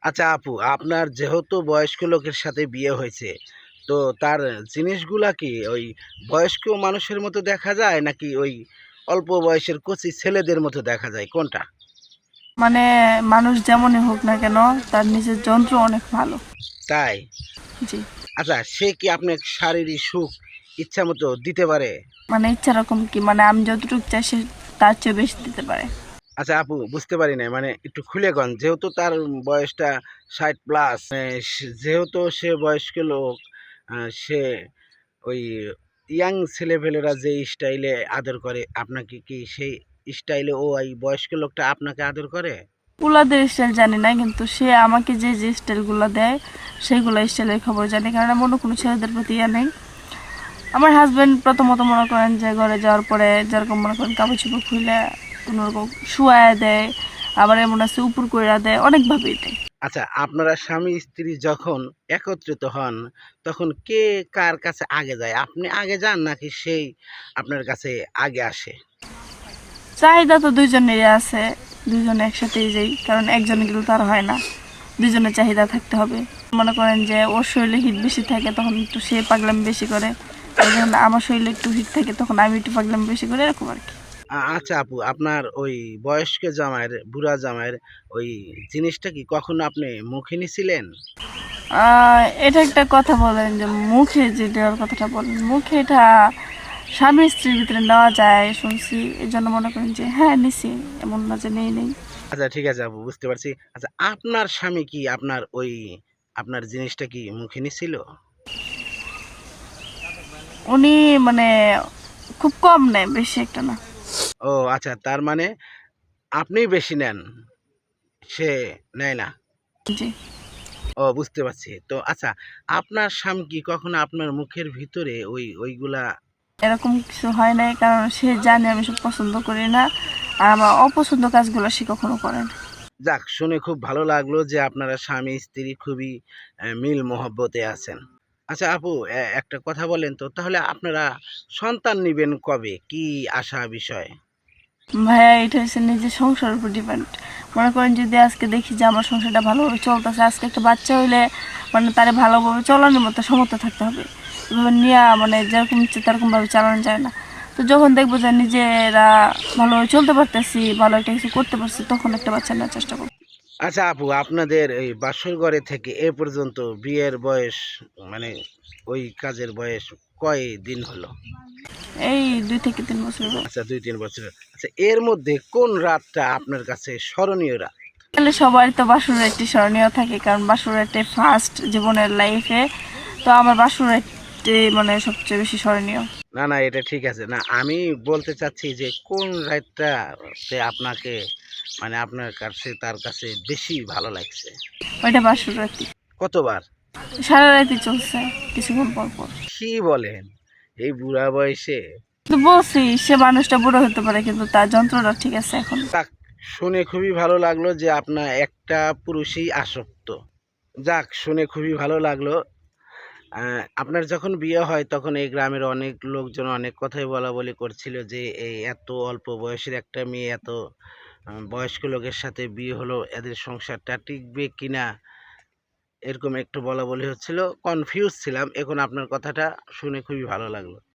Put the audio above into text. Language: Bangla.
আচ্ছা আপু, আপনার যেহেতু বয়স্ক লোকের সাথে বিয়ে হয়েছে, তো তার জিনিসগুলা কি ওই বয়স্ক মানুষের মতো দেখা যায় নাকি ওই অল্প বয়সের কচি ছেলেদের মতো দেখা যায়, কোনটা? মানে মানুষ যেমনই হোক না কেন, তার নিজের যন্ত্র অনেক ভালো। তাই? জি। আচ্ছা, সে কি আপনার শারীরিক সুখ ইচ্ছা মতো দিতে পারে? মানে ইচ্ছা রকম কি, মানে আমি যতটুকু চাই সে তার চেয়ে বেশি দিতে পারে। আচ্ছা আপু, বুঝতে পারি না, মানে একটু খুলে কন। যেহেতু তার বয়সটা 60+, যেহেতু সে বয়স্ক লোক, সে ওই ইয়াং ছেলেপেলেরা যে স্টাইলে আদর করে, আপনাকে কি সেই স্টাইলে ও এই বয়স্ক লোকটা আপনাকে আদর করে? পুলাদের স্টাইল জানি না, কিন্তু সে আমাকে যে যে স্টাইলগুলো দেয় সেইগুলো স্টাইলের খবর জানি, কারণ আমার অন্য কোনো ছেলেদের প্রতি ইয়ে নেই। আমার হাজব্যান্ড প্রথমত মনে করেন যে ঘরে যাওয়ার পরে যেরকম মনে করেন কাপড় চোপড় খুলে কোনোরকম শুয়ায় দেয়, আবার এমন আছে উপর কইরা দেয়, অনেকভাবেই দেয়। আচ্ছা, আপনারা স্বামী স্ত্রী যখন একত্রিত হন, তখন কে কার কাছে আগে যায়? আপনি আগে যান নাকি সেই আপনার কাছে আগে আসে? চাহিদা তো দুইজনেরই আছে, দুইজনে একসাথেই যাই, কারণ একজনে গেলে তো আর হয় না, দুইজনের চাহিদা থাকতে হবে। মনে করেন যে ওর শরীরে হিট বেশি থাকে তখন একটু সে পাগলামি বেশি করে, আর যখন আমার শরীরে একটু হিট থাকে তখন আমি একটু পাগলামি বেশি করে, এরকম আর কি। আচ্ছা আপু, আপনার ওই বয়স্ক জামাইয়ের, বুড়া জামাইয়ের ওই জিনিসটা কি কখনো আপনি মুখে নিছিলেন? এটা একটা কথা বলেন যে মুখে যে দেওয়ার কথাটা বলেন, মুখে এটা স্বামী স্ত্রীর ভিতরে নেওয়া যায় শুনছি, এই জন্য মনে করেন যে হ্যাঁ নিছি, এমন না যে নেই নেই। আচ্ছা ঠিক আছে আপু, বুঝতে পারছি। আচ্ছা, আপনার স্বামী কি আপনার ওই আপনার জিনিসটা কি মুখে নিছিল? উনি মানে খুব কম নেয়, বেশি একটা না। ও আচ্ছা, তার মানে আপনিই বেশি নেন, সে নেয় না। জি। ও বুঝতে পারছি। তো আচ্ছা, আপনার স্বামী কি কখনো আপনার মুখের ভিতরে ওইগুলা? এরকম কিছু হয় নাই, কারণ সে জানে আমি সব পছন্দ করি না, আর আমার অপছন্দ কাজগুলো সে কখনো করে না। যাক, শুনে খুব ভালো লাগলো যে আপনারা স্বামী স্ত্রী খুবই মিল মহব্বতে আছেন। আচ্ছা আপু, একটা কথা বলেন তো, তাহলে আপনারা সন্তান নিবেন কবে? কি আশা বিষয়? ভাইয়া এটা হচ্ছে নিজের সংসারের উপর ডিপেন্ড। মনে করেন যদি আজকে দেখি যে আমার সংসারটা ভালোভাবে চলতেছে, আজকে একটা বাচ্চা হইলে মানে তারে ভালোভাবে চালানোর মতো সমর্থ থাকতে হবে। এভাবে নিয়ে মানে যেরকম ইচ্ছে তেরকমভাবে চালানো যায় না। তো যখন দেখবো যে নিজেরা ভালোভাবে চলতে পারতেছি, ভালো একটা কিছু করতে পারছি, তখন একটা বাচ্চা নেওয়ার চেষ্টা করবো। আচ্ছা আপু, আপনাদের এই বাসর ঘরে থেকে এ পর্যন্ত বিয়ের বয়স, মানে ওই কাজের বয়স কয় দিন হলো? এই 2 থেকে 3 বছর হবে। আচ্ছা, 2-3 বছর। আচ্ছা, এর মধ্যে কোন রাতটা আপনার কাছে স্মরণীয় রাত? তাহলে সবারই তো বাসুরাইটি স্মরণীয় থাকে, কারণ বাসুরাইটি ফার্স্ট জীবনের লাইফে, তো আমার বাসুরাইটি মানে সবচেয়ে বেশি স্মরণীয়। না না, এটা ঠিক আছে না, আমি বলতে চাচ্ছি যে কোন রাতটাতে আপনাকে, মানে আপনার কাছে, তার কাছে বেশি ভালো লাগছে? ওইটা বাসুরাইতি। কতবার? সারা রাতি চলছে, কিছুক্ষণ পর পর। কি বলেন, এই বুড়া বয়সে? তো বলছি সে মানুষটা বুড়ো হতে পারে, কিন্তু তার যন্ত্রটা ঠিক আছে এখন। যাক, শুনে খুবই ভালো লাগলো যে আপনার একটা পুরুষই আসক্ত। যাক, শুনে খুবই ভালো লাগলো। আপনার যখন বিয়ে হয় তখন এই গ্রামের অনেক লোকজন অনেক কথাই বলা বলি করছিল যে এই এত অল্প বয়সের একটা মেয়ে এত বয়স্ক লোকের সাথে বিয়ে হলো, এদের সংসারটা টিকবে কিনা, এরকম একটু বলা বলি হচ্ছিল। কনফিউজ ছিলাম। এখন আপনার কথাটা শুনে খুবই ভালো লাগলো।